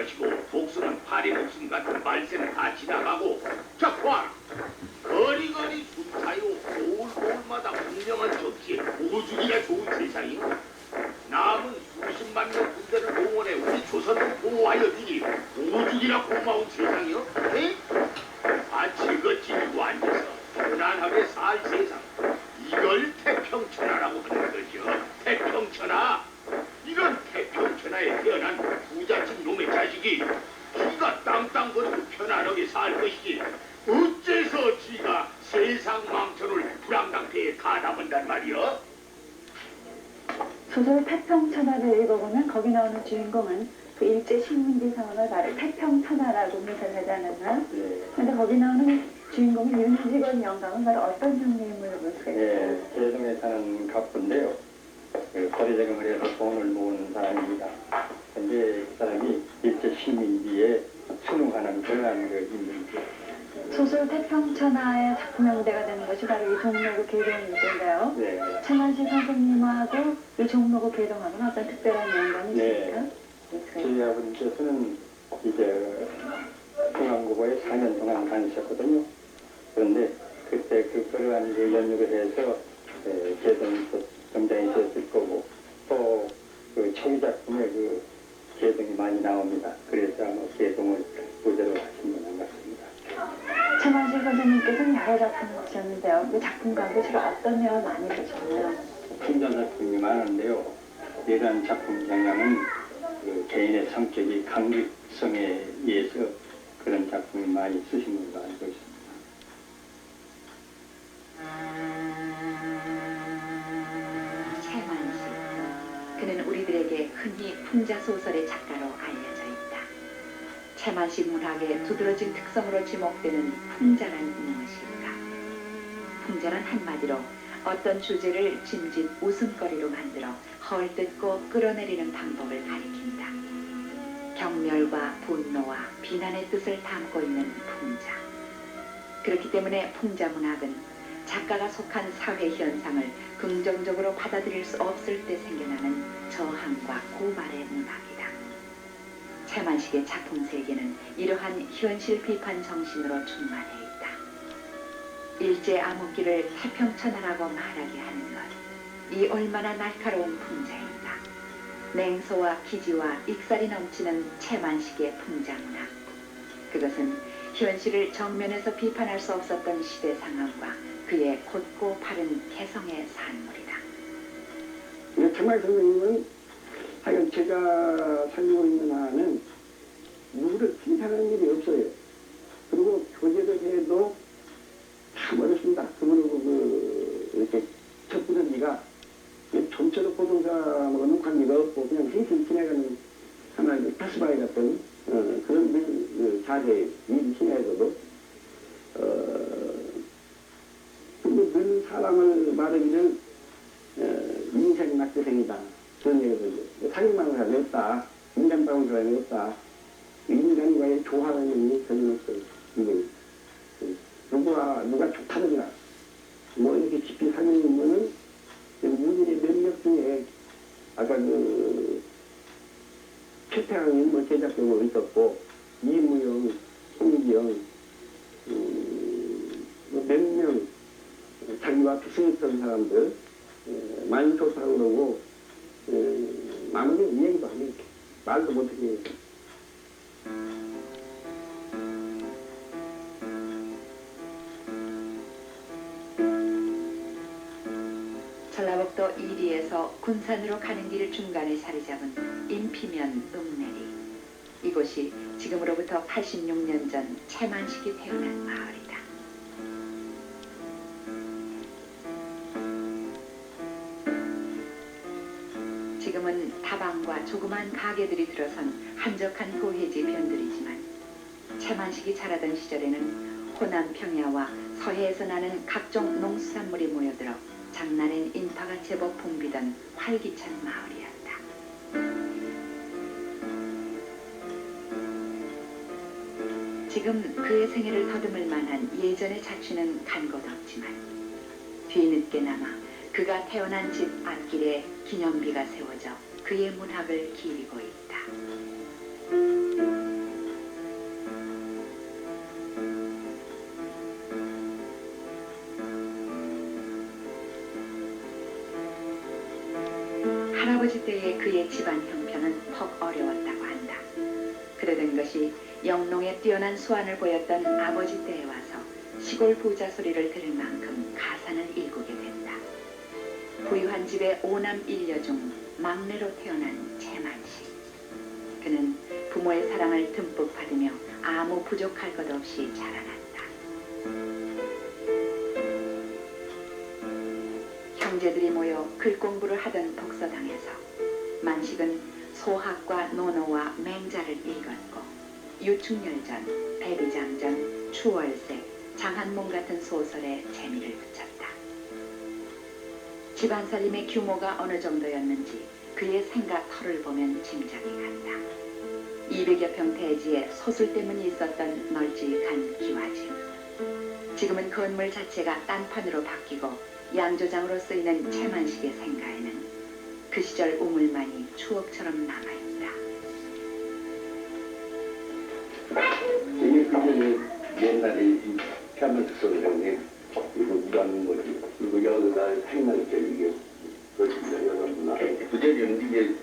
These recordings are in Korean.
것이고 복수는 파리 목숨 같은 말세는 다 지나가고 자 봐! 거리거리 순사요 고울고울마다 분명한 정치에 오죽이야 좋은 세상이요. 남은 수십만 명 군대를 동원해 우리 조선을 보호하여 주니 오죽이나 고마운 세상이요. 에? 마치 그 지고 앉아서 편안하게 살 세상, 이걸 태평천하라고 하는 거죠. 태평천하. 이런 태평천하에 태어난 부잣집 놈의 자식이 지가 땅땅거리고 편안하게 살 것이지 어째서 지가 세상 망천을 불황당패에 가담한단 말이여? 소설 태평천하를 읽어보면 거기 나오는 주인공은 그 일제 식민지 상황을 바로 태평천하라고 묘사하지 않았나? 근데 거기 나오는 주인공인 윤직원 영감은 바로 어떤 형님을 볼 수가 있어요? 계동에 사는 갑부인데요. 그 거리대금을 해서 돈을 모으는 사람입니다. 근데 그 사람이 일제 식민지에 순응하는 그러한 그 인물이죠. 소설 태평천하의 작품의 무대가 되는 것이 바로 이 종로구 계동인데요. 네. 최만식 선생님하고 이 종로구 계동하고는 어떤 특별한 연관이 있습니까? 저희 아버님께서는 이제 중앙고고에 4년 동안 다니셨거든요. 그런데 그때 그러한 그 연육을 해서 계동에서 등장했을 거고 또 그 초기 작품에 그 계동이 많이 나옵니다. 그래서 아마 계동을 부제로 하신 분 같습니다. 최만식 선생님께서는 여러 작품을 쓰셨는데요. 그 작품 가운데 주로 어떤 내용을 많이 보셨나요? 풍자 작품이 많은데요. 이러한 작품 영향은 그 개인의 성격이 강직성에 의해서 그런 작품이 많이 쓰신 걸로 알고 있습니다. 최만식. 그는 우리들에게 흔히 풍자 소설의 작가로 알려져 있다. 최만식 문학의 두드러진 특성으로 지목되는 풍자란 무엇일까? 풍자란 한마디로 어떤 주제를 짐짓 웃음거리로 만들어 헐뜯고 끌어내리는 방법을 가리킨다. 경멸과 분노와 비난의 뜻을 담고 있는 풍자. 그렇기 때문에 풍자 문학은 작가가 속한 사회 현상을 긍정적으로 받아들일 수 없을 때 생겨나는 저항과 고발의 문학이다. 최만식의 작품 세계는 이러한 현실 비판 정신으로 충만해 있다. 일제 암흑기를 태평천하라고 말하게 하는 것, 이 얼마나 날카로운 풍자인가. 맹소와 기지와 익살이 넘치는 최만식의 풍자문학. 그것은 현실을 정면에서 비판할 수 없었던 시대 상황과 그의 곧고 바른 개성의 산물이다. 최만식 선생님은 하여간 제가 살고 있는 한은 누구를 칭찬하는 일이 없어요. 그리고 교제를 해도 참 어렵습니다. 그분하고 이렇게 접근하기가 전체로 보통사하고는 관계가 없고 그냥 힐힐 지나가는 하나의 파스바이 같은 그런 자세, 일 신에서도 늘 사람을 말하기를 인생 낙제생이다. 그런 얘기를 하죠. 사기망을 하지 없다. 인간방을 하지 없다. 인간과의 조화라는 의미 전혀 없어요. 이게 누가 좋다든가 뭐 이렇게 깊이 사귀는 거는 우리의 면역 중에 아까 그 최태항이 뭐 제작적으로 있었고 이무영, 송기영 몇 명 자기와 비슷했던 사람들 많이 좋다고 그러고 마무리 이야기도 하면 말도 못하게 해서 전라북도 이리에서 군산으로 가는 길 중간에 자리 잡은 인피면 읍내리. 이곳이 지금으로부터 86년 전 최만식이 태어난 마을이다. 지금은 다방과 조그만 가게들이 들어선 한적한 고해지 변들이지만 최만식이 자라던 시절에는 호남 평야와 서해에서 나는 각종 농수산물이 모여들어 장날엔 인파가 제법 붐비던 활기찬 마을이었다. 지금 그의 생애를 더듬을 만한 예전의 자취는 간 곳 없지만 뒤늦게나마 그가 태어난 집 앞길에 기념비가 세워져 그의 문학을 기리고 있다. 아버지 때의 그의 집안 형편은 퍽 어려웠다고 한다. 그러던 것이 영농에 뛰어난 수완을 보였던 아버지 때에 와서 시골 부자 소리를 들을 만큼 가산을 일구게 된다. 부유한 집의 5남 1녀 중 막내로 태어난 채만식. 그는 부모의 사랑을 듬뿍 받으며 아무 부족할 것 없이 자라났다. 형제들이 모여 글공부를 하던 독서당에서 만식은 소학과 논어와 맹자를 읽었고 유충열전, 백의장전, 추월색, 장한몽 같은 소설에 재미를 붙였다. 집안살림의 규모가 어느 정도였는지 그의 생각 터를 보면 짐작이 간다. 200여 평 대지에 소술대문이 있었던 널찍한 기와집. 지금은 건물 자체가 딴판으로 바뀌고 양조장으로 쓰이는 채만식의 생가에는 그 시절 우물만이 추억처럼 남아있다. 이게 그게 옛날에 샤먼 소리라는 이거 무당 뭐지 이거 여기가 생명체 이게 그것입니다. 여러분아 부재료는 이게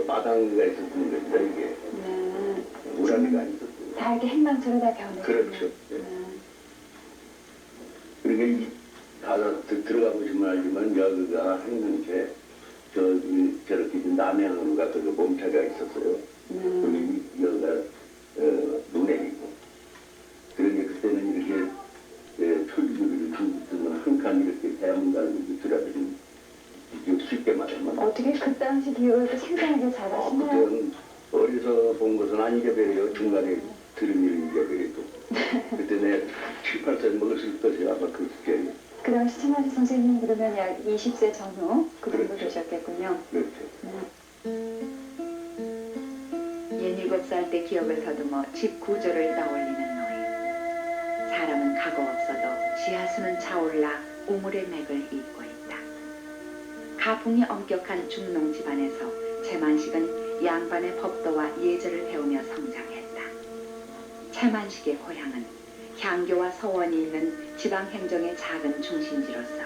마당가 있었던 겁니다. 이게 우라니가 있었던 다 이렇게 행방처럼 다 변했어요. 그렇죠. 그러니까 다 들어가 보시면 알지만 여기가 행명체 저렇게 남해안으로 가서 그 몸차가 있었어요. 여기 여기가 논해이고 그러니 그때는 이렇게 초기주를 주는 한 칸 이렇게 대문가를 들어가면 쉽게 말하면 어떻게 그 당시 기억을 생생하게 잘하시나요? 그때는 어디서 본 것은 안 잊어버려요. 중간에 들은 일을 잊어버려도 그때 내 7, 8살 먹었을 것이 아마 그 시절이 그 당시 채만식 선생님 그러면 약 20세 전후 그 정도 그렇죠. 되셨겠군요. 그렇죠. 17살 때 기억을 더듬어 집 구조를 떠올리는 노인. 사람은 가고 없어도 지하수는 차올라 우물의 맥을 잇고 있다. 가풍이 엄격한 중농 집안에서 채만식은 양반의 법도와 예절을 배우며 성장했다. 채만식의 고향은 향교와 서원이 있는 지방행정의 작은 중심지로서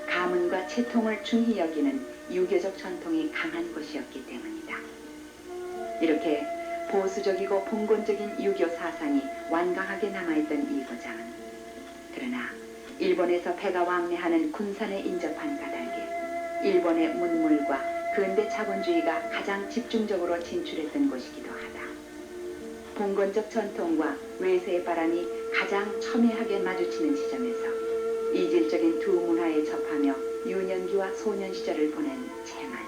가문과 채통을 중히 여기는 유교적 전통이 강한 곳이었기 때문이다. 이렇게 보수적이고 봉건적인 유교 사상이 완강하게 남아있던 이 고장은 그러나 일본에서 배가 왕래하는 군산에 인접한 까닭에 일본의 문물과 근대 자본주의가 가장 집중적으로 진출했던 곳이기도 하다. 봉건적 전통과 외세의 바람이 가장 첨예하게 마주치는 지점에서 이질적인 두 문화에 접하며 유년기와 소년 시절을 보낸 채만식.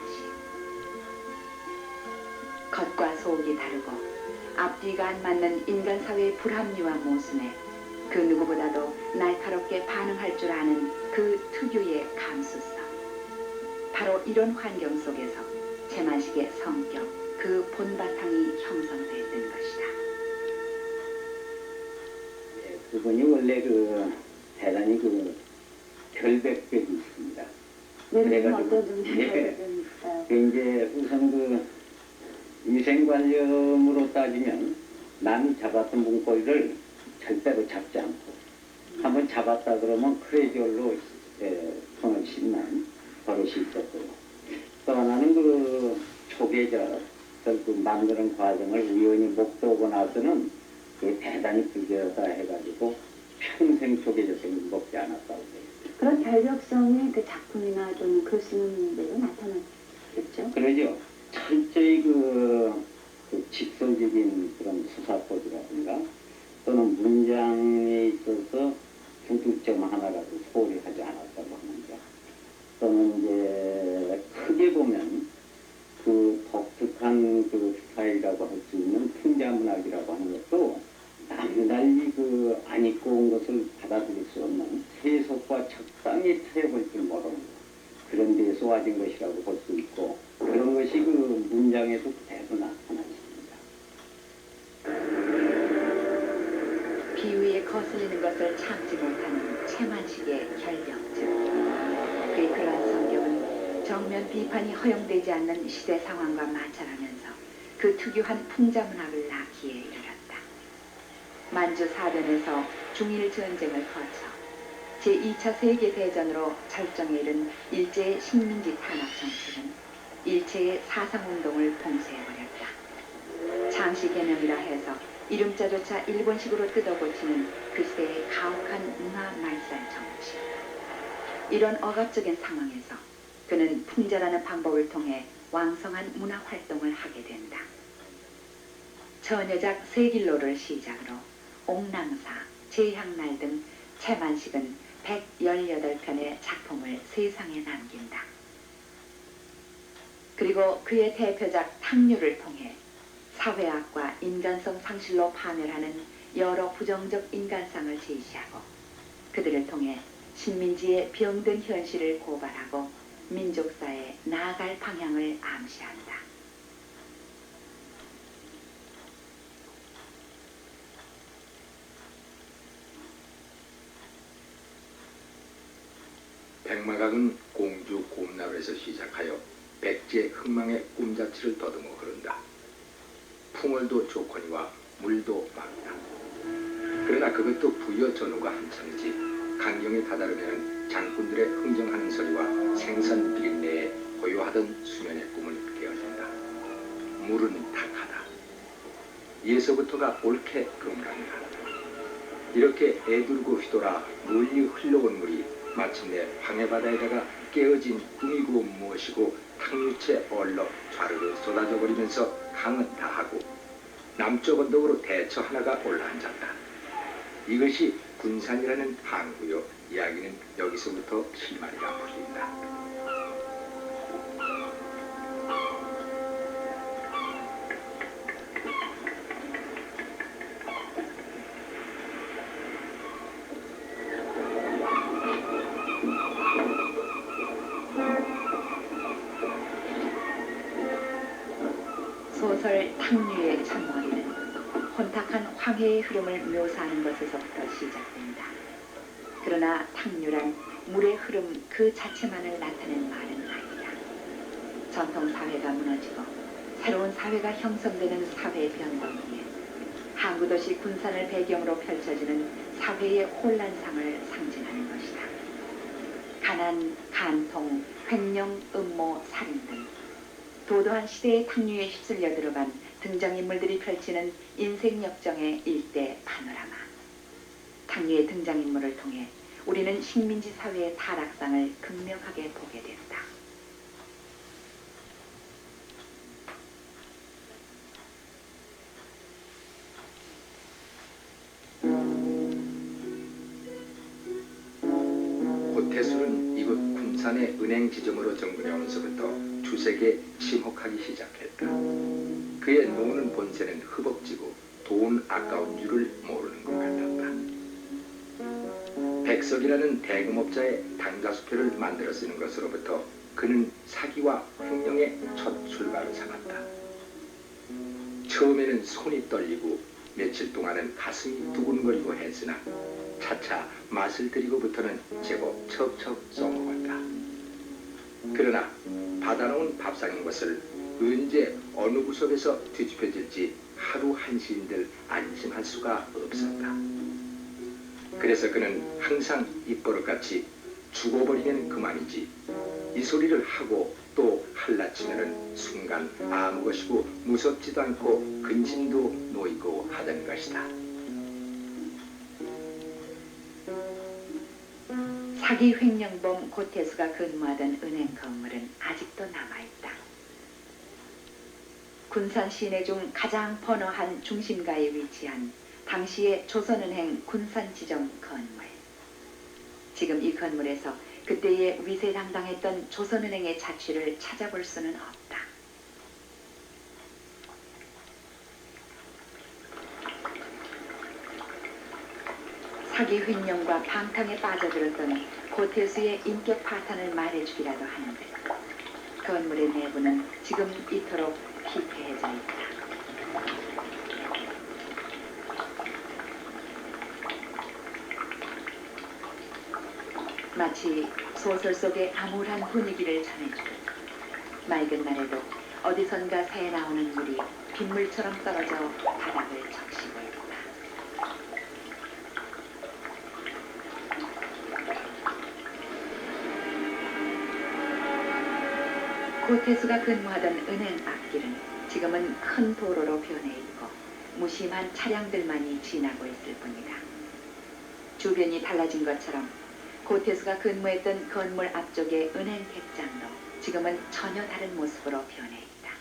겉과 속이 다르고 앞뒤가 안 맞는 인간 사회의 불합리와 모순에 그 누구보다도 날카롭게 반응할 줄 아는 그 특유의 감수성. 바로 이런 환경 속에서 채만식의 성격, 그 본바탕이 형성됐던 것이다. 그분이 원래 대단히 결백력이 있습니다. 내려는 어떤 그래가지고, 종류의 예. 결백력이 있어요? 이제 우선 위생관념으로 따지면 남이 잡았던 문고리를 절대로 잡지 않고 한번 잡았다 그러면 크레이지얼로 손을 씻는 버릇이 있었고요. 또 하나는 초계자 만드는 과정을 우연히 목도하고 나서는 대단히 불결하다 해가지고 평생 초계자생을 먹지 않았다고 해요. 그런 결벽성이 그 작품이나 또는 글 쓰는 데로 나타나겠죠? 그러죠. 철저히 그 직설적인 그런 수사법이라든가 또는 문장에 있어서 중점점 하나라도 소홀히 하지 않았다고 하는 점. 또는 이제 크게 보면 그 독특한 그 스타일이라고 할 수 있는 풍자문학이라고 하는 것도 남달리 안 입고 온 것을 받아들일 수 없는 세속과 적당히 타협할 줄 모르는 그런 데에 쏘아진 것이라고 볼 수 있고 그런 것이 문장에도 그대로 나타나 있습니다. 비위에 거슬리는 것을 참지 못하는 채만식의 결벽증. 그의 그러한 성격은 정면 비판이 허용되지 않는 시대 상황과 마찰하면서 그 특유한 풍자문학을 낳기에 이르렀다. 만주 사변에서 중일 전쟁을 거쳐 제2차 세계대전으로 절정에 이른 일제의 식민지 탄압 정책은 일체의 사상운동을 봉쇄해버렸다. 장씨 개명이라 해서 이름자조차 일본식으로 뜯어고치는 그때의 가혹한 문화 말살 정치. 이런 억압적인 상황에서 그는 풍자라는 방법을 통해 왕성한 문화 활동을 하게 된다. 처녀작 세길로를 시작으로 옥랑사, 제향날 등 채만식은 118편의 작품을 세상에 남긴다. 그리고 그의 대표작 탕류를 통해 사회학과 인간성 상실로 파멸하는 여러 부정적 인간상을 제시하고 그들을 통해 식민지의 병든 현실을 고발하고 민족사에 나아갈 방향을 암시한다. 백마각은 공주 곰나루에서 시작하여 백제 흥망의 꿈자치를 더듬어 흐른다. 풍월도 좋거니와 물도 맑다. 그러나 그것도 부여 전후가 한참이지 강경에 다다르면 장군들의 흥정하는 소리와 생선 비린내에 고요하던 수면의 꿈을 깨어준다. 물은 탁하다. 예서부터가 옳게 금강이다. 이렇게 애들고 휘돌아 멀리 흘러온 물이 마침내 황해바다에다가 깨어진 꿈이고 무엇이고 탕류채 얼러 좌르르 쏟아져 버리면서 강은 다하고 남쪽 언덕으로 대처 하나가 올라앉았다. 이것이 군산이라는 항구요. 이야기는 여기서부터 실마리가 풀린다. 소설 탕류의 첫머리는 혼탁한 황해의 흐름을 묘사하는 것에서부터 시작된다. 그러나 탕류란 물의 흐름 그 자체만을 나타낸 말은 아니다. 전통 사회가 무너지고 새로운 사회가 형성되는 사회 변동기에 항구도시 군산을 배경으로 펼쳐지는 사회의 혼란상을 상징하는 것이다. 가난, 간통, 횡령, 음모, 살인 등 도도한 시대의 탕류에 휩쓸려 들어간 등장인물들이 펼치는 인생 역정의 일대 파노라마. 탕류의 등장인물을 통해 우리는 식민지 사회의 타락상을 극명하게 보게 된다. 고태술은 이곳 군산의 은행 지점으로 정근해 오면서부터 주색에 침혹하기 시작했다. 그의 노는 본세는 허벅지고 돈 아까운 줄을 모르는 것 같았다. 백석이라는 대금업자의 당가수표를 만들어 쓰는 것으로부터 그는 사기와 횡령의 첫 출발을 삼았다. 처음에는 손이 떨리고 며칠 동안은 가슴이 두근거리고 했으나 차차 맛을 들이고부터는 제법 척척 써먹었다. 그러나 받아놓은 밥상인 것을 언제 어느 구석에서 뒤집혀질지 하루 한시인들 안심할 수가 없었다. 그래서 그는 항상 입버릇같이 죽어버리면 그만이지 이 소리를 하고 또 할라치면은 순간 아무 것이고 무섭지도 않고 근심도 놓이고 하던 것이다. 사기 횡령범 고태수가 근무하던 은행 건물은 아직도 남아있다. 군산 시내 중 가장 번화한 중심가에 위치한 당시의 조선은행 군산지점 건물. 지금 이 건물에서 그때의 위세당당했던 조선은행의 자취를 찾아볼 수는 없다. 사기 횡령과 방탕에 빠져들었던 고태수의 인격 파탄을 말해주기라도 하는데 건물의 내부는 지금 이토록 피폐해져 있다. 마치 소설 속의 암울한 분위기를 전해주고 맑은 날에도 어디선가 새 나오는 물이 빗물처럼 떨어져 바닥을 적시고 있다. 고태수가 근무하던 은행 앞길은 지금은 큰 도로로 변해 있고 무심한 차량들만이 지나고 있을 뿐이다. 주변이 달라진 것처럼 고태수가 근무했던 건물 앞쪽의 은행 객장도 지금은 전혀 다른 모습으로 변해 있다.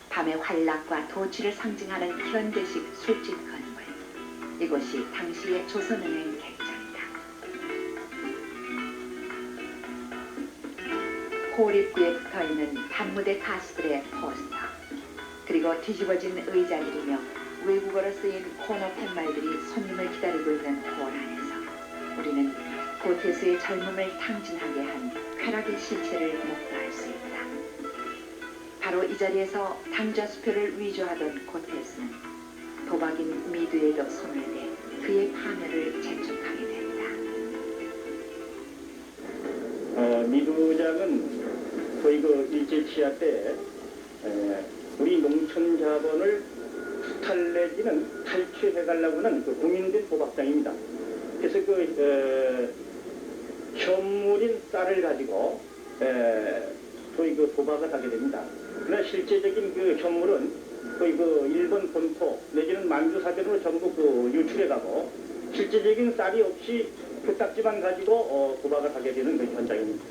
밤의 활락과 도취를 상징하는 현대식 술집 건물. 이곳이 당시의 조선은행 객장이다. 홀 입구에 붙어있는 단무대 가수들의 포스터, 그리고 뒤집어진 의자들이며 외국어로 쓰인 코너 팻말들이 손님을 기다리고 있는 홀 안에서 우리는 고태수의 젊음을 탕진하게 한 쾌락의 실체를 목도할 수 있다. 바로 이 자리에서 당좌 수표를 위조하던 고태수는 도박인 미두에도 손을 대 그의 파멸을 재촉하게 된다. 미두장은 거의 그 일제치하 때 우리 농촌 자본을 수탈 내지는 탈취해가려고 하는 그 공인된 도박장입니다. 그래서 그 현물인 쌀을 가지고 거의 그 도박을 하게 됩니다. 그러나 실제적인 그 현물은 거의 그 일본 본토 내지는 만주 사전으로 전부 그 유출해가고 실제적인 쌀이 없이 표딱지만 가지고 도박을 하게 되는 그 현장입니다.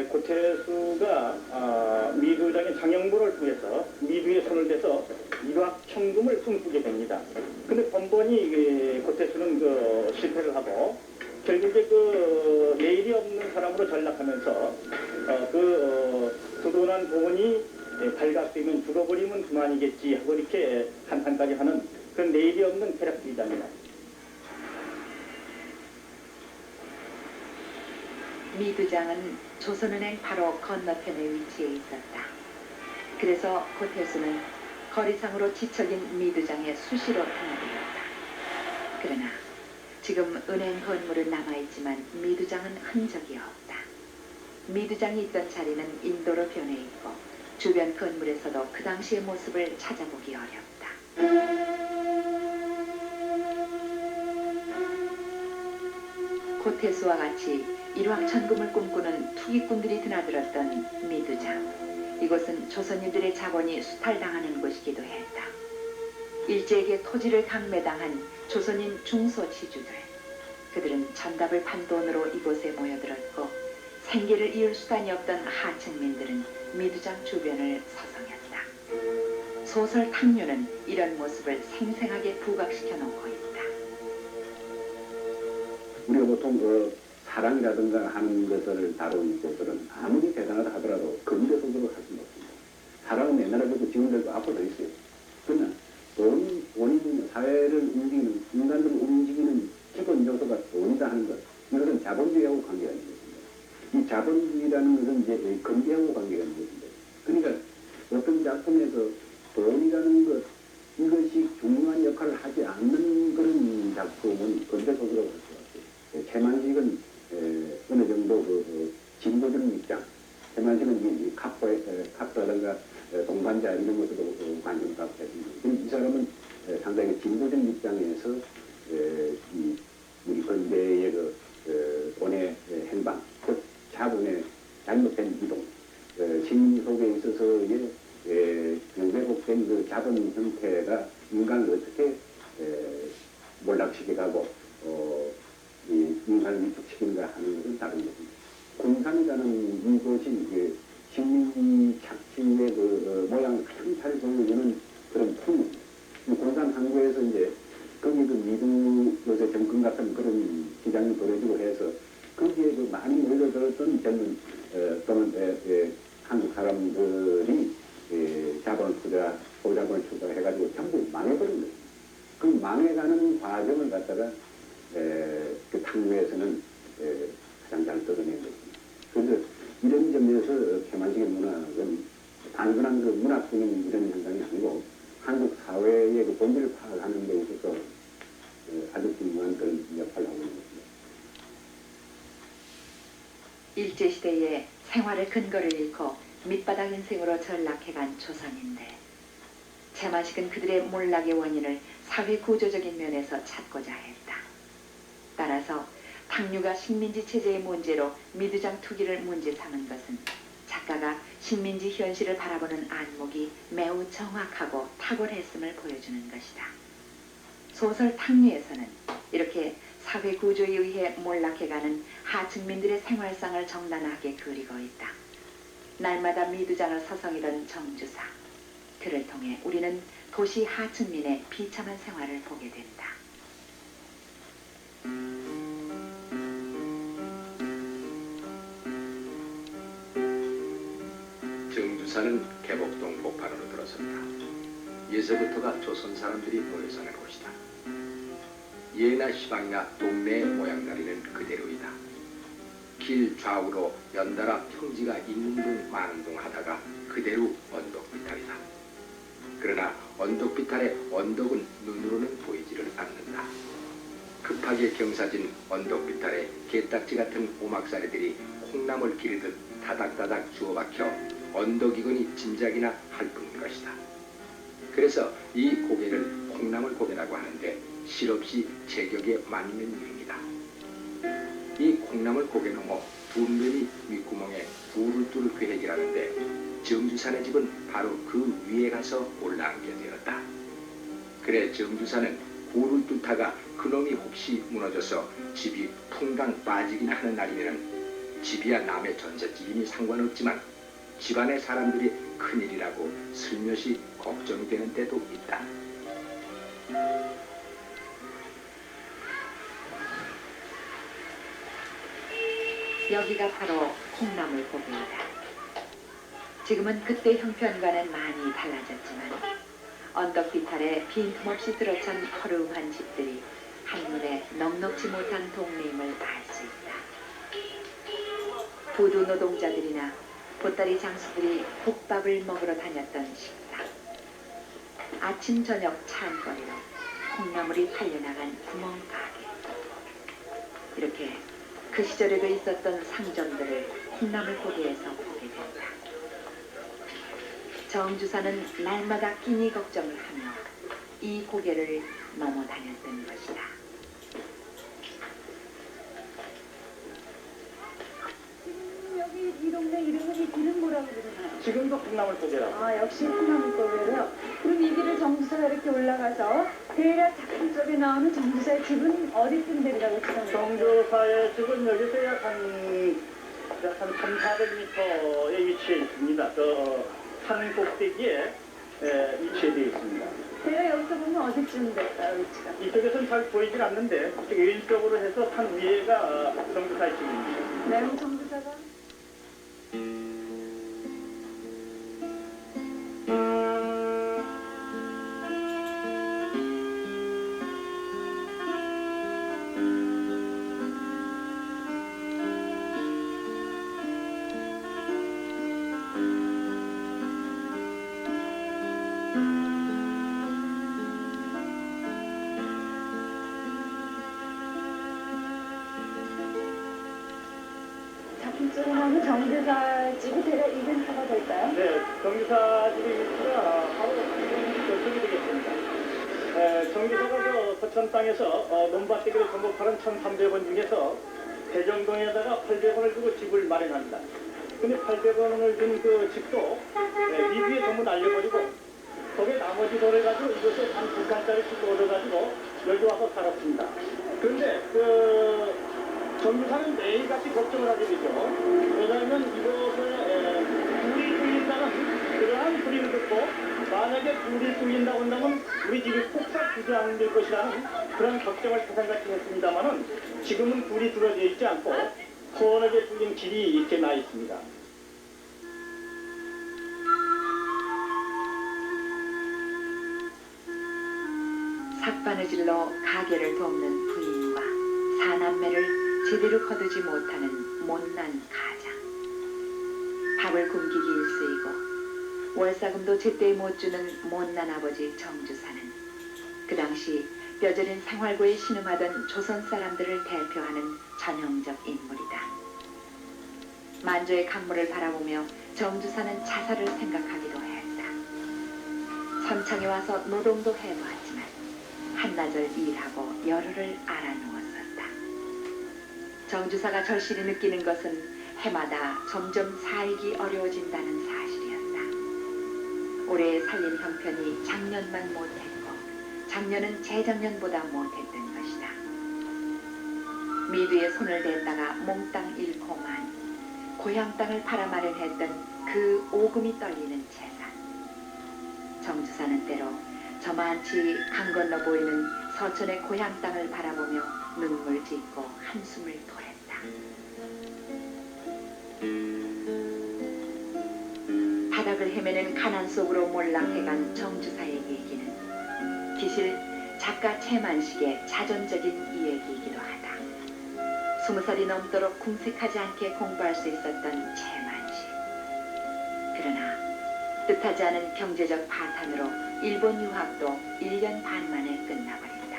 고태수가 미두장인 장영보를 통해서 미두의 손을 대서 일확천금을 꿈꾸게 됩니다. 근데 번번이 고태수는 그 실패를 하고 결국에 그 내일이 없는 사람으로 전락하면서 두둔한 돈이 발각되면 죽어버리면 그만이겠지 하고 이렇게 한탄까지 하는 그런 내일이 없는 쾌락주의자입니다. 미두장은 조선은행 바로 건너편에 위치해 있었다. 그래서 고태수는 거리상으로 지척인 미두장에 수시로 통화되었다. 그러나 지금 은행 건물은 남아있지만 미두장은 흔적이 없다. 미두장이 있던 자리는 인도로 변해 있고 주변 건물에서도 그 당시의 모습을 찾아보기 어렵다. 고태수와 같이 일확천금을 꿈꾸는 투기꾼들이 드나들었던 미두장. 이곳은 조선인들의 자본이 수탈당하는 곳이기도 했다. 일제에게 토지를 강매당한 조선인 중소지주들. 그들은 전답을 판 돈으로 이곳에 모여들었고 생계를 이을 수단이 없던 하층민들은 미두장 주변을 서성였다. 소설 탕류는 이런 모습을 생생하게 부각시켜 놓고 있다. 우리가 보통 사랑이라든가 하는 것을 다룬 것들은 아무리 대단하다 하더라도 근대 속으로 할 수는 없습니다. 사랑은 옛날에도 지금도 앞으로 더 있어요. 그러나 돈이 사회를 움직이는, 인간들을 움직이는 기본 요소가 돈이다 하는 것, 이것은 자본주의하고 관계가 있는 것입니다. 이 자본주의라는 것은 이제 근대하고 관계가 있는 것인데, 그러니까 어떤 작품에서 돈이라는 것, 이것이 중요한 역할을 하지 않는 그런 작품은 근대 속으로 갈 수 없어요. 최만식은 어느 정도 진보적인 입장, 최만식은 이 카프라든가 동반자 이런 것도 관심을 갖고 있습니다. 이 사람은 상당히 진보적인 입장에서 우리 근대의 돈의 행방, 즉 자본의 잘못된 이동, 식민 속에 있어서의 왜곡된 그 자본 형태가 인간을 어떻게 몰락시켜가고 인간을 위축시키는가 하는 것은 다른 것입니다. 군산이라는 이곳이 식민 착취의 모양을 가장 잘 보여주는 그런 풍입니다. 군산 항구에서 이제 거기 미두 요새 정권 같은 그런 기장이 벌어지고 해서 거기에 많이 몰려들었던 젊은 또는 한국 사람들이 자본을 투자, 소자본을 투자해가지고 전부 망해버린 거예요. 그 망해가는 과정을 갖다가 그 탕류에서는 가장 잘 드러낸 것입니다. 그래서 이런 점에서 최만식의 문학은 단순한 그 문학적인 이런 현상이 아니고 한국 사회의 그 본질을 파악하는 데 있어서 아주 중요한 그런 역할을 하고 있는 것입니다. 일제시대에 생활의 근거를 잃고 밑바닥 인생으로 전락해간 조선인들. 최만식은 그들의 몰락의 원인을 사회 구조적인 면에서 찾고자 했다. 따라서 탕류가 식민지 체제의 문제로 미두장 투기를 문제 삼은 것은 작가가 식민지 현실을 바라보는 안목이 매우 정확하고 탁월했음을 보여주는 것이다. 소설 탕류에서는 이렇게 사회 구조에 의해 몰락해가는 하층민들의 생활상을 정난하게 그리고 있다. 날마다 미두장을 서성이던 정주사. 그를 통해 우리는 도시 하층민의 비참한 생활을 보게 된다. 정주사는 개복동 복판으로 들어섰다. 예서부터가 조선 사람들이 모여 사는 곳이다. 예나 시방이나 동네의 모양다리는 그대로이다. 길 좌우로 연달아 평지가 있는 둥 마는 둥 하다가 그대로 언덕비탈이다. 그러나 언덕비탈의 언덕은 눈으로는 보이지를 않는다. 급하게 경사진 언덕비탈에 게딱지 같은 오막사리들이 콩나물 기르듯 다닥다닥 주워박혀 언덕이거니 짐작이나 할 뿐인 것이다. 그래서 이 고개를 콩나물 고개라고 하는데 실없이 제격에 맞는 이름이다. 이 콩나물 고개 넘어 둔변이 윗구멍에 굴을 뚫을 계획이라는데 정주산의 집은 바로 그 위에 가서 올라앉게 되었다. 그래 정주산은 굴을 뚫다가 그놈이 혹시 무너져서 집이 풍당 빠지긴 하는 날이면 집이야 남의 전셋집이니 상관없지만 집안의 사람들이 큰일이라고 슬며시 걱정이 되는 때도 있다. 여기가 바로 콩나물 고개이다. 지금은 그때 형편과는 많이 달라졌지만 언덕 비탈에 빈틈없이 들어찬 허름한 집들이 한눈에 넉넉지 못한 동네임을 알 수 있다. 부두 노동자들이나 보따리 장수들이 국밥을 먹으러 다녔던 식당. 아침 저녁 찬거리로 콩나물이 팔려나간 구멍가게. 이렇게 그 시절에도 있었던 상점들을 콩나물 고개에서 보게 된다. 정주사는 날마다 끼니 걱정을 하며 이 고개를 넘어 다녔던 것이다. 여기 이 동네 이름은 이 길은 뭐라고 그러나요? 지금도 콩나물 고개라고. 아, 역시 콩나물 고개로요. 그럼 이 길을 정주사가 이렇게 올라가서 대략 작품 속에 나오는 정주사의 집은 어디쯤 되리라고 치면 정주사의 집은 여기서 약 한 3,400m에 위치해 있습니다. 산 꼭대기에 위치해 되어 있습니다. 대략 여기서 보면 어디쯤 될까요, 위치가? 이쪽에서는 잘 보이질 않는데 이쪽 왼쪽으로 해서 산 위에가 정주사의 집입니다. 네, 정주사가 작품 속에 나오는 정주사 집이 대략 200m가 될까요? 네, 정주사 집의 위치가 바로 저쪽이 되겠습니다. 정주사가 서천 땅에서 논밭대기를 전복하는 1,300원 중에서 대정동에다가 800원을 주고 집을 마련합니다. 근데 800원을 준 그 집도 미비에 전부 날려버리고 거기에 나머지 돈을 가지고 이것을 한 2칸짜리 집을 얻어가지고 여기 와서 살았습니다. 그런데 정주사는 매일같이 걱정을 하게 되죠. 왜냐하면 이곳에 불이 뚫린다는 그러한 소리를 듣고 만약에 불이 뚫린다고 한다면 우리 집이 폭삭 주저앉을 것이라는 그런 걱정을 세상같이 했습니다만은 지금은 불이 뚫어져 있지 않고 시원하게 뚫린 길이 이렇게 나 있습니다. 삭바느질로 가게를 돕는 부인과 사남매를 제대로 거두지 못하는 못난 가장. 밥을 굶기기 일쑤이고 월사금도 제때 못 주는 못난 아버지 정주사는 그 당시 뼈저린 생활고에 신음하던 조선 사람들을 대표하는 전형적 인물이다. 만조의 강물을 바라보며 정주사는 자살을 생각하기도 했다. 선창에 와서 노동도 해보았지만 한나절 일하고 열흘을 알아누웠었다. 정주사가 절실히 느끼는 것은 해마다 점점 살기 어려워진다는 사실이었다. 올해 살림 형편이 작년만 못했고 작년은 재작년보다 못했던 것이다. 미두에 손을 댔다가 몽땅 잃고만 고향 땅을 팔아 마련했던 그 오금이 떨리는 재산. 정주사는 때로 저만치 강 건너 보이는 서천의 고향 땅을 바라보며 눈물 짓고 한숨을 토했다. 바닥을 헤매는 가난 속으로 몰락해간 정주사의 얘기는 기실 작가 채만식의 자전적인 이야기이기도 하다. 20살이 넘도록 궁색하지 않게 공부할 수 있었던 채만식. 그러나 뜻하지 않은 경제적 파탄으로 일본 유학도 1년 반 만에 끝나버린다.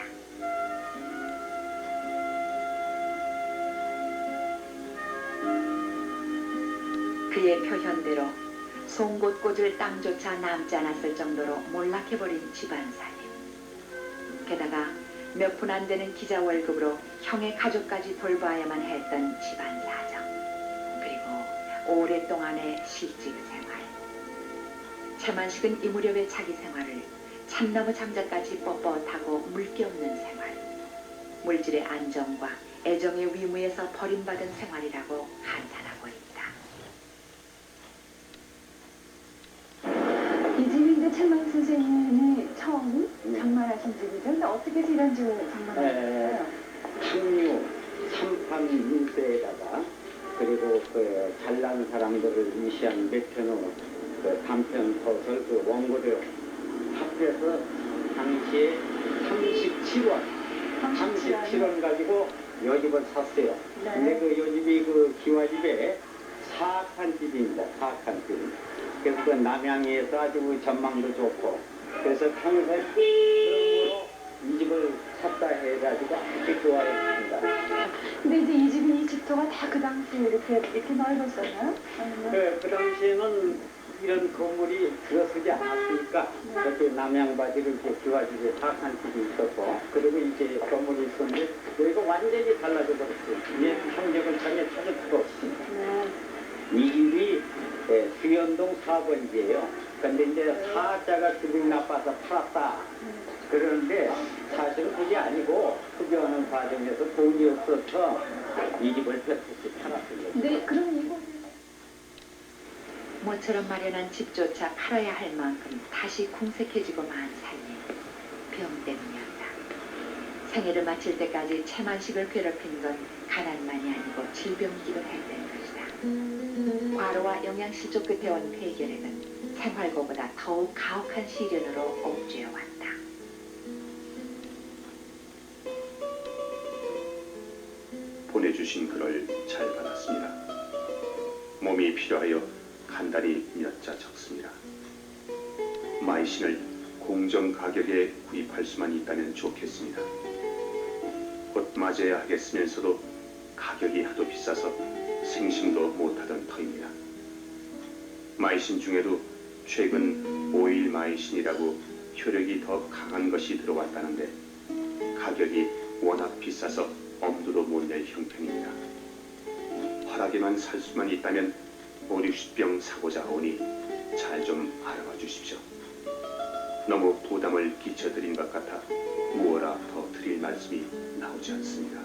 그의 표현대로 송곳꽂을 땅조차 남지 않았을 정도로 몰락해버린 집안살림. 게다가 몇 푼 안 되는 기자 월급으로 형의 가족까지 돌봐야만 했던 집안사정. 그리고 오랫동안의 실직 생활. 채만식은 이 무렵의 자기 생활을 참나무 장자까지 뻣뻣하고 물기 없는 생활, 물질의 안정과 애정의 위무에서 버림받은 생활이라고 한탄하고 있다. 이 집이 이제 채만 선생님이 처음 장만하신 집이죠. 근데 어떻게 해서 이런 집을 장만하셨어요? 상류 3판 인쇄에다가 그리고 그 잘난 사람들을 위시한 매편의 그 단편 소설 그 원고료 합해서 당시에 37원 가지고 요 집을 샀어요. 네. 근데 그 요 집이 그 기와집에 사악한 집입니다. 사악한 집. 그래서 그 남양에서 아주 전망도 좋고 그래서 평소에 그러므로 이 집을 샀다 해가지고 아주 좋아했습니다. 근데 이제 이 집이 이 집터가 다 그 당시에 이렇게 넓었었나요? 아니면 그 당시에는 이런 건물이 들어서지 않았으니까 이렇게 남양바지를 이렇게 기와집에 사악한 집이 있었고 그리고 이제 건물이 있었는데 여기가 완전히 달라져 버렸어요. 이게 형적을 전혀 찾을 수가 없습니다. 네. 이 집이 수연동 4번지예요. 근데 이제 사자가 기분이 나빠서 팔았다. 그러는데 사실은 그게 아니고 흡연하는 과정에서 돈이 없어서 이 집을 뺏듯이 팔았어요. 근데 그럼 이거 모처럼 마련한 집조차 팔아야 할 만큼 다시 궁색해지고만 살린 병 때문이었다. 생애를 마칠 때까지 채만식을 괴롭힌 건 가난만이 아니고 질병이기도 했던 것이다. 과로와 영양실조 끝에 온 폐결핵은 생활고보다 더욱 가혹한 시련으로 옥죄어왔다. 보내주신 글을 잘 받았습니다. 몸이 필요하여 간단히 몇 자 적습니다. 마이신을 공정 가격에 구입할 수만 있다면 좋겠습니다. 곧 맞아야 하겠으면서도 가격이 하도 비싸서 생심도 못하던 터입니다. 마이신 중에도 최근 오일 마이신이라고 효력이 더 강한 것이 들어왔다는데 가격이 워낙 비싸서 엄두도 못 낼 형편입니다. 허락에만 살 수만 있다면 50병 사고자 하오니 잘 좀 알아봐 주십시오. 너무 부담을 끼쳐드린 것 같아 무어라 더 드릴 말씀이 나오지 않습니다.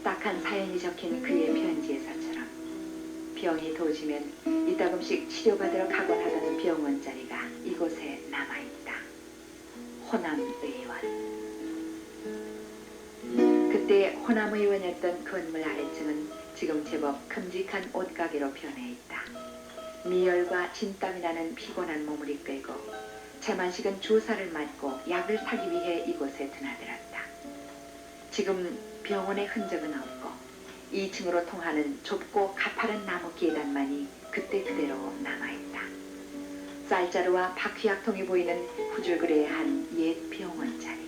딱한 사연이 적힌 그의 편지에서처럼 병이 도지면 이따금씩 치료받으러 가곤 하던 병원 자리가 이곳에 남아있다. 호남의원. 그때 호남의원이었던 건물 아래층은 지금 제법 큼직한 옷가게로 변해 있다. 미열과 진땀이 나는 피곤한 몸을 이끌고 채만식은 주사를 맞고 약을 사기 위해 이곳에 드나들었다. 지금 병원의 흔적은 없고 2층으로 통하는 좁고 가파른 나무 계단만이 그때 그대로 남아있다. 쌀자루와 바퀴약통이 보이는 후줄그레한 옛 병원 자리.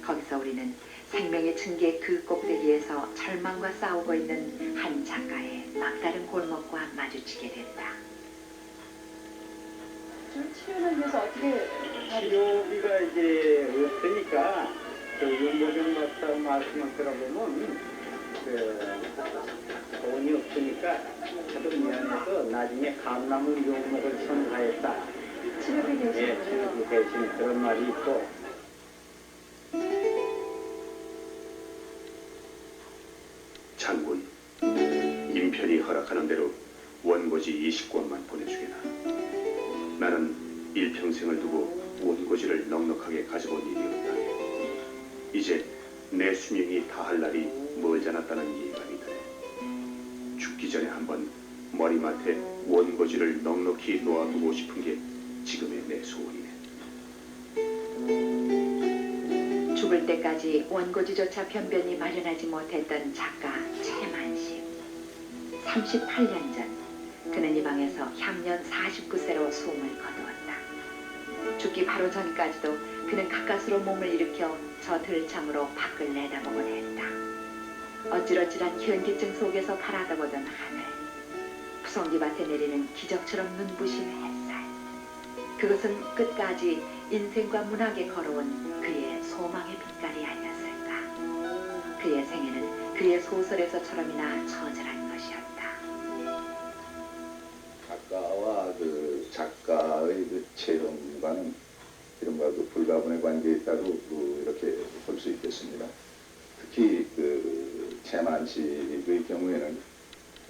거기서 우리는 생명의 층계 그 꼭대기에서 절망과 싸우고 있는 한 작가의 막다른 골목과 마주치게 됐다. 좀 치료는 위해서 어떻게 치료비가 이제 없으니까 윤보경 박사 말씀을 들어보면 돈이 없으니까 하도 미안해서 나중에 감나무 묘목을 선사했다. 치료비 예, 대신으로. 치료비 대신 그런 말이 있고 장군, 인편이 허락하는 대로 원고지 20권만 보내주게나. 나는 일평생을 두고 원고지를 넉넉하게 가져본 일이었다. 이제 내 수명이 다할 날이 멀지 않았다는 예감이 드네. 죽기 전에 한번 머리맡에 원고지를 넉넉히 놓아두고 싶은 게 지금의 내 소원이네. 죽을 때까지 원고지조차 변변히 마련하지 못했던 작가 최만식. 38년 전 그는 이 방에서 향년 49세로 숨을 거두었다. 죽기 바로 전까지도 그는 가까스로 몸을 일으켜 저 들창으로 밖을 내다보곤 했다. 어찌러찌란 현기증 속에서 바라다보던 하늘, 푸성기밭에 내리는 기적처럼 눈부신 햇살. 그것은 끝까지 인생과 문학에 걸어온 그의 소망의 빛깔이 아니었을까. 그의 생애는 그의 소설에서처럼이나 처절한 것이었다. 작가와 그 작가의 그 체험과는 이른바 그 불가분의 관계에 있다고 이렇게 볼 수 있겠습니다. 특히 그 최만식의 경우에는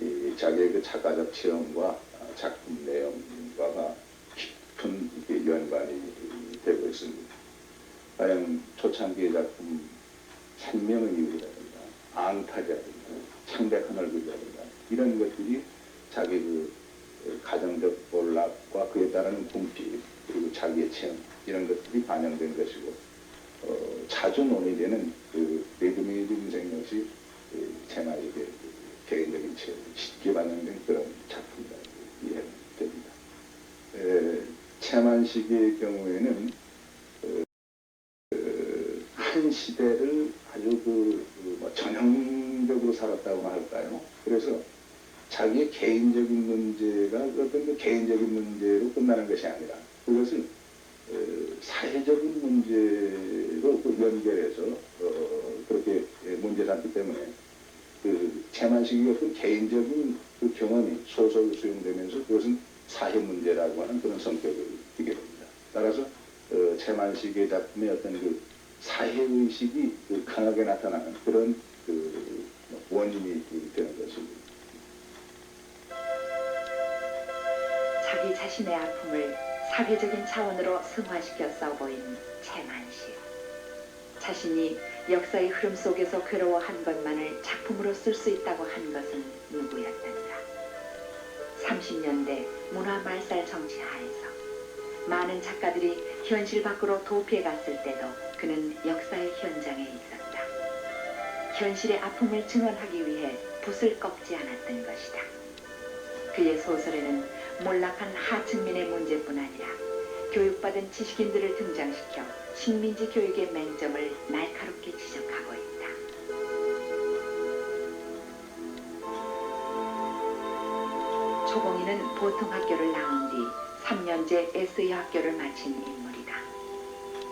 이 자기의 그 작가적 체험과 작품 내용과가 깊은 이렇게 연관이 되고 있습니다. 과연 초창기의 작품 생명의 이유라든가 앙탈이라든가 창백한 얼굴이라든가 이런 것들이 자기 그 가정적 몰락과 그에 따른 궁핍 그리고 자기의 체험 이런 것들이 반영된 것이고 자주 논의되는 그 레드메이드 생명시 최만식의 개인적인 체험이 쉽게 반영된 그런 작품이라고 이해됩니다. 최만식의 경우에는 한 시대를 아주 전형적으로 살았다고 할까요? 그래서 자기의 개인적인 문제가 어떤 그 개인적인 문제로 끝나는 것이 아니라 그것을 사회적인 문제로 연결해서 그렇게 문제 삼기 때문에 그 최만식의 어떤 개인적인 그 경험이 소설로 수용되면서 그것은 사회 문제라고 하는 그런 성격을 띠게 됩니다. 따라서 최만식의 작품의 어떤 그 사회의식이 그 강하게 나타나는 그런 그 원인이 되는 것입니다. 자기 자신의 아픔을 사회적인 차원으로 승화시켜 써보인 최만식. 자신이 역사의 흐름 속에서 괴로워한 것만을 작품으로 쓸 수 있다고 한 것은 누구였던가. 30년대 문화말살 정치하에서 많은 작가들이 현실 밖으로 도피해 갔을 때도 그는 역사의 현장에 있었다. 현실의 아픔을 증언하기 위해 붓을 꺾지 않았던 것이다. 그의 소설에는 몰락한 하층민의 문제뿐 아니라 교육받은 지식인들을 등장시켜 식민지 교육의 맹점을 날카롭게 지적하고 있다. 초봉이는 보통 학교를 나온 뒤 3년제 에세이 학교를 마친 인물이다.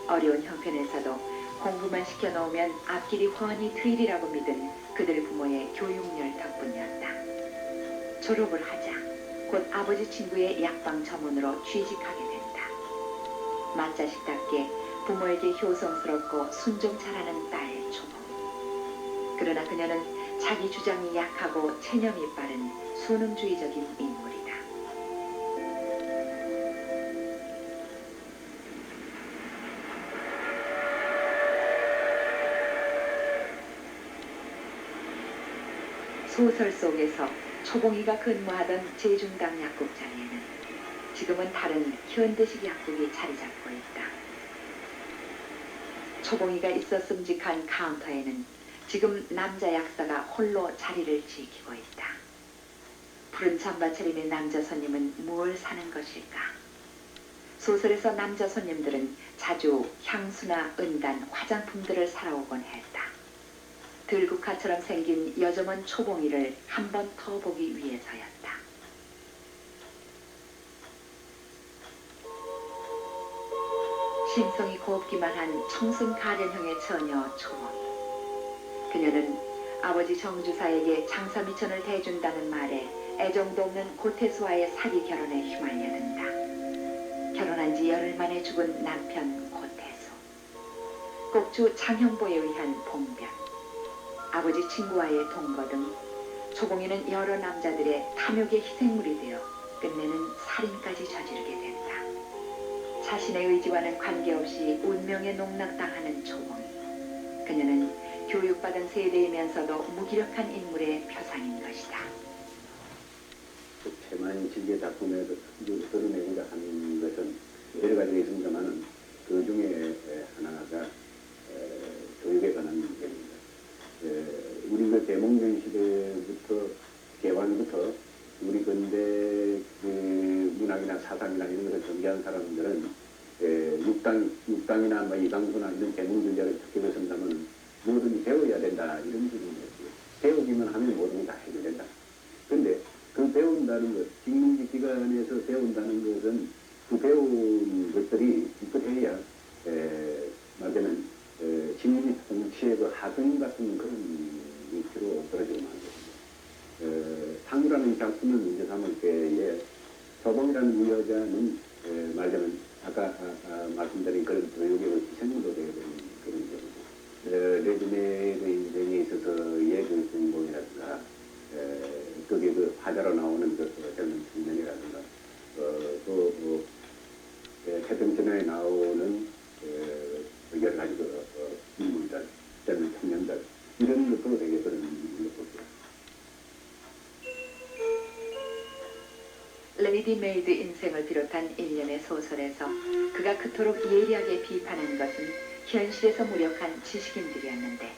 어려운 형편에서도 공부만 시켜놓으면 앞길이 훤히 트일이라고 믿은 그들 부모의 교육열 덕분이었다. 졸업을 하자 곧 아버지 친구의 약방 전문으로 취직하게 된다. 맏자식답게 부모에게 효성스럽고 순종 잘하는 딸 초봉. 그러나 그녀는 자기 주장이 약하고 체념이 빠른 수능주의적인 인물이다. 소설 속에서 초봉이가 근무하던 제중당 약국자리에는 지금은 다른 현대식 약국이 자리 잡고 있다. 초봉이가 있었음직한 카운터에는 지금 남자 약사가 홀로 자리를 지키고 있다. 푸른 잠바차림의 남자 손님은 무엇을 사는 것일까? 소설에서 남자 손님들은 자주 향수나 은단, 화장품들을 사러 오곤 했다. 들국화처럼 생긴 여정원 초봉이를 한 번 더 보기 위해서였다. 심성이 곱기만 한 청순 가련형의 처녀 초봉이. 그녀는 아버지 정주사에게 장사미천을 대준다는 말에 애정도 없는 고태수와의 사기 결혼에 휘말려든다. 결혼한 지 열흘 만에 죽은 남편 고태수. 꼭주 장형보에 의한 봉변. 아버지 친구와의 동거 등 초봉이는 여러 남자들의 탐욕의 희생물이 되어 끝내는 살인까지 저지르게 된다. 자신의 의지와는 관계없이 운명에 농락당하는 초봉이. 그녀는 교육받은 세대이면서도 무기력한 인물의 표상인 것이다. 최만식의 작품에서 드러내고자 하는 것은 여러 가지가 있습니다만 그 중에 하나가 교육에 관한 문제입니다. 우리 그 대몽전 시대부터 개화부터 우리 근대 그 문학이나 사상이나 이런 것을 전개한 사람들은 육당이나 뭐 이강수나 이런 대몽전자를 적게 쓴다면 뭐든지 배워야 된다 이런 식이었어요. 배우기만 하면 모든 게 다 해결된다. 그런데 그 배운다는 것, 직능지 기관에서 배운다는 것은 그 배운 것들이 기껏해야 말하자면 식민지 통치의 그 하등 같은 그런 위치로 떨어지고 말입니다. 상유라는 작품을 문제 삼을 때에 서봉이라는 이 여자는 말하자면 아까 말씀드린 그런 교육의 희생으로 되어 되는 그런 경우고 레즈메의 인생에 있어서의 그 주인공이라든가 그게 그 화자로 나오는 그 젊은 청년이라든가 또 태평천에 나오는 여러 가지 인물들, 젊은 청년들 이런 것도 되게 그런 인물로 보죠. 레이디 메이드 인생을 비롯한 일련의 소설에서 그가 그토록 예리하게 비판한 것은 현실에서 무력한 지식인들이었는데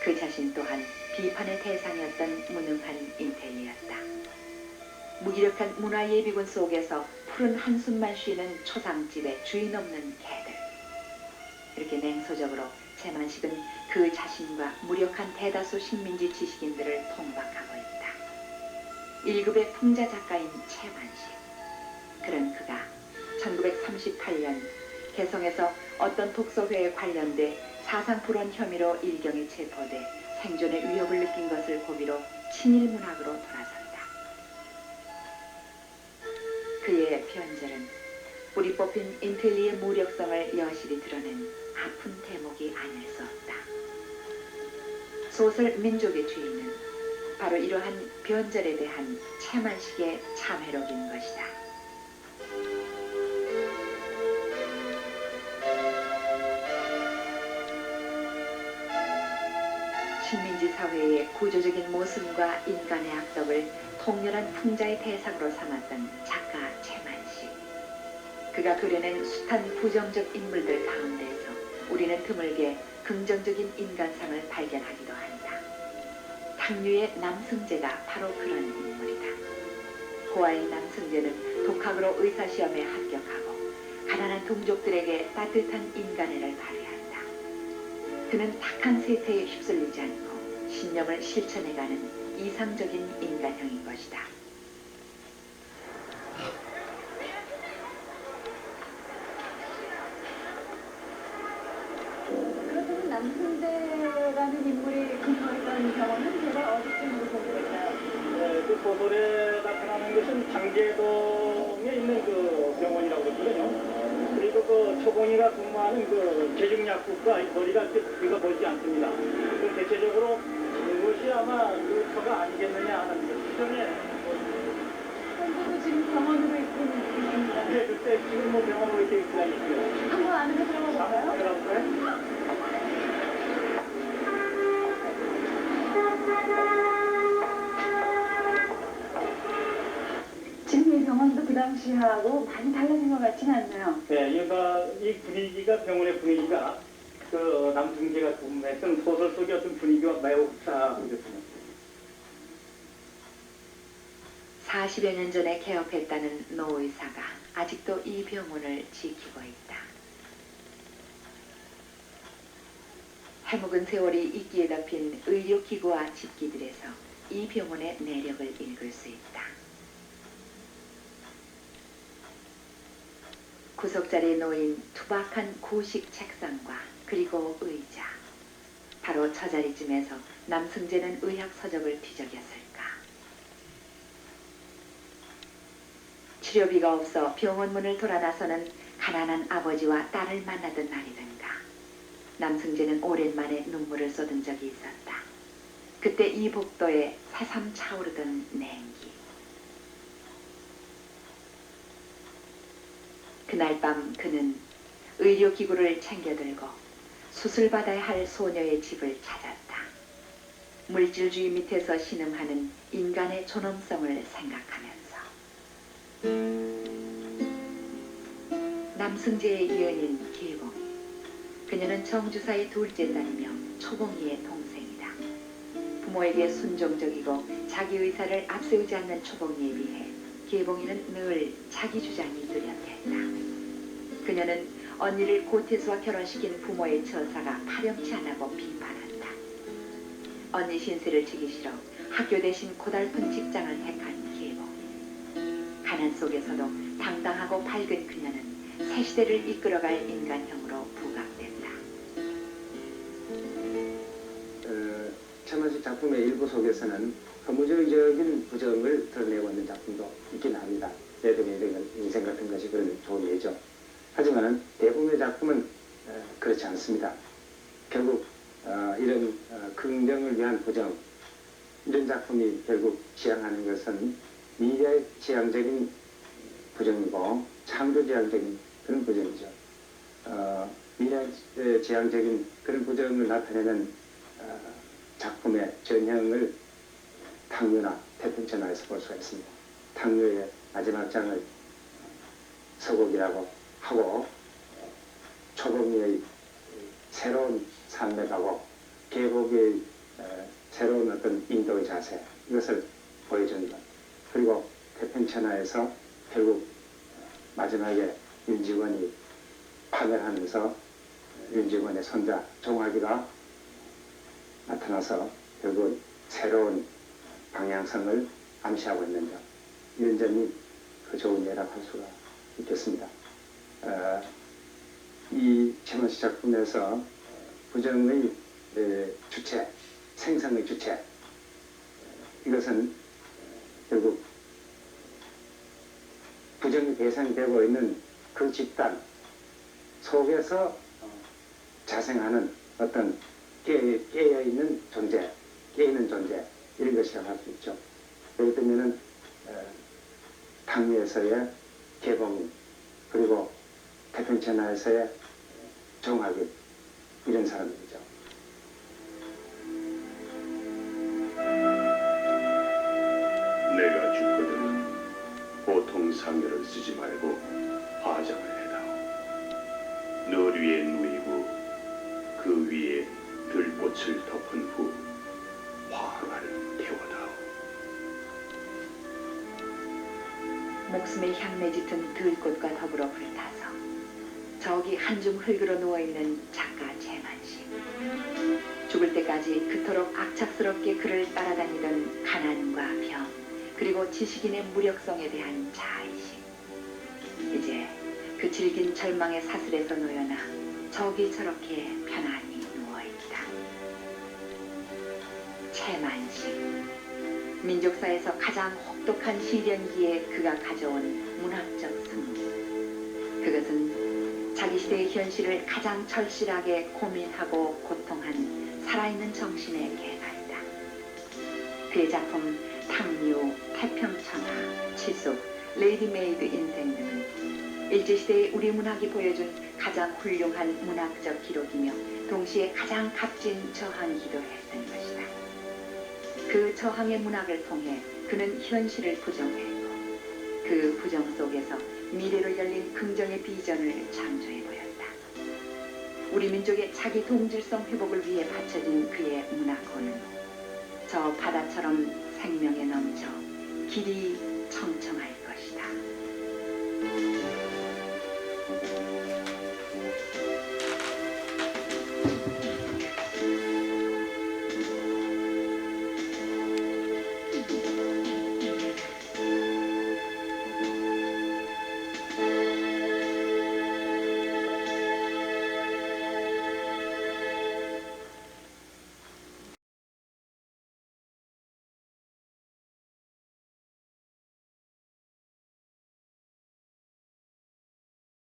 그 자신 또한 비판의 대상이었던 무능한 인텔리였다. 무기력한 문화예비군 속에서 푸른 한숨만 쉬는 초상집의 주인 없는 개들. 이렇게 냉소적으로 최만식은 그 자신과 무력한 대다수 식민지 지식인들을 통박하고 있다. 1급의 풍자 작가인 최만식. 그런 그가 1938년 개성에서 어떤 독서회에 관련돼 사상불원 혐의로 일경에 체포돼 생존의 위협을 느낀 것을 고비로 친일문학으로 돌아선다. 그의 편절은 뿌리 뽑힌 인텔리의 무력성을 여실히 드러낸 아픈 대목이 아닐 수 없다. 소설 민족의 주인은 바로 이러한 변절에 대한 최만식의 참회록인 것이다. 식민지 사회의 구조적인 모순과 인간의 악덕을 통렬한 풍자의 대상으로 삼았던 작가 최만식. 그가 그려낸 숱한 부정적 인물들 가운데에서 우리는 드물게 긍정적인 인간상을 발견하기도 한다. 탕류의 남승재가 바로 그런 인물이다. 고아인 남승재는 독학으로 의사시험에 합격하고 가난한 동족들에게 따뜻한 인간애를 발휘한다. 그는 탁한 세태에 휩쓸리지 않고 신념을 실천해가는 이상적인 인간형인 것이다. 그렇다면 남승재라는 인물이 근무했던 병원은 제가 어디쯤으로 보게 될까요? 그 소설에 나타나는 것은 장제동에 있는 그 병원이라고 그러거든요. 그리고 그 초봉이가 근무하는 그 제중약국과 거리가 그리가 멀지 않습니다. 그 대체적으로 이것이 아마 그 터가 아니겠느냐 하는 그 추정에 현재도 지금 병원으로 있습니다. 네, 그때 지금 뭐 병원으로 이렇게 있으라 있고요. 한번 안으로 들어가 볼까요? 들어갈까요? 지금 이 병원도 그 당시하고 많이 달라진 것 같지는 않나요? 네, 이 분위기가 병원의 분위기가 그 남승재가 근무했던 소설 속의 어떤 분위기와 매우 흡사하거든요. 40여 년 전에 개업했다는 노 의사가 아직도 이 병원을 지키고 있다. 해묵은 세월이 이끼에 덮인 의료기구와 집기들에서 이 병원의 내력을 읽을 수 있다. 구석자리에 놓인 투박한 고식 책상과 그리고 의자. 바로 저 자리쯤에서 남승재는 의학 서적을 뒤적였을까. 치료비가 없어 병원 문을 돌아 나서는 가난한 아버지와 딸을 만나던 날이든가. 남승재는 오랜만에 눈물을 쏟은 적이 있었다. 그때 이 복도에 새삼 차오르던 냉기. 그날 밤 그는 의료기구를 챙겨들고 수술받아야 할 소녀의 집을 찾았다. 물질주의 밑에서 신음하는 인간의 존엄성을 생각하면서. 남승재의 연인 계봉이. 그녀는 정주사의 둘째 딸이며 초봉이의 동생이다. 부모에게 순종적이고 자기 의사를 앞세우지 않는 초봉이에 비해 계봉이는 늘 자기 주장이 뚜렷했다. 그녀는 언니를 고태수와 결혼시킨 부모의 처사가 파렴치 않다고 비판한다. 언니 신세를 지기 싫어 학교 대신 고달픈 직장을 택한 계봉이. 가난 속에서도 당당하고 밝은 그녀는 새 시대를 이끌어갈 인간형으로 부각된다. 최만식 작품의 일부 속에서는 허무적인 부정을 드러내고 있는 작품도 있긴 합니다. 내동의 인생 같은 것이 그런 좋은 예죠. 하지만 대부분의 작품은 그렇지 않습니다. 결국 이런 긍정을 위한 부정, 이런 작품이 결국 지향하는 것은 미래 지향적인 부정이고 창조지향적인 그런 부정이죠. 미래 지향적인 그런 부정을 나타내는 작품의 전형을 탕묘나 태평천하에서 볼 수가 있습니다. 탕묘의 마지막 장을 서곡이라고 하고 초봉이의 새로운 산맥하고 계곡의 새로운 어떤 인도의 자세, 이것을 보여주는 것. 그리고 태평천하에서 결국 마지막에 윤직원이 파멸하면서 윤직원의 손자 종학이가 나타나서 결국 새로운 방향성을 암시하고 있는 점, 이런 점이 그 좋은 예라고 할 수가 있겠습니다. 이 최만식 작품에서 부정의 주체, 생성의 주체, 이것은 결국 부정의 대상이 되고 있는 그 집단 속에서 자생하는 어떤 깨어있는 존재, 깨있는 존재, 이런 것이라고 할 수 있죠. 예를 들면은 탕미에서의 계봉, 그리고 태평천하에서의 종학이, 이런 사람들이죠. 내가 죽거든 보통 상여를 쓰지 말고 화장을 해다오. 널 위에 누이고 그 위에 들꽃을 덮은 후 화관을 태워다오. 목숨에 향내 짙은 들꽃과 더불어 불타서 저기 한줌 흙으로 누워있는 작가 최만식. 죽을 때까지 그토록 악착스럽게 그를 따라다니던 가난과 병, 그리고 지식인의 무력성에 대한 자의식. 이제 그 질긴 절망의 사슬에서 놓여나 저기 저렇게 편안히 누워있다. 최만식. 민족사에서 가장 혹독한 시련기에 그가 가져온 문학적 승리. 그것은 자기 시대의 현실을 가장 절실하게 고민하고 고통한 살아있는 정신의 개가이다. 그의 작품 탕묘, 태평천하, 치속, 레이디메이드 인생 등은 일제시대의 우리 문학이 보여준 가장 훌륭한 문학적 기록이며 동시에 가장 값진 저항이기도 했던 것이다. 그 저항의 문학을 통해 그는 현실을 부정했고 그 부정 속에서 미래로 열린 긍정의 비전을 창조해 보였다. 우리 민족의 자기 동질성 회복을 위해 바쳐진 그의 문학호는 저 바다처럼 생명에 넘쳐 길이 청청할 것이다.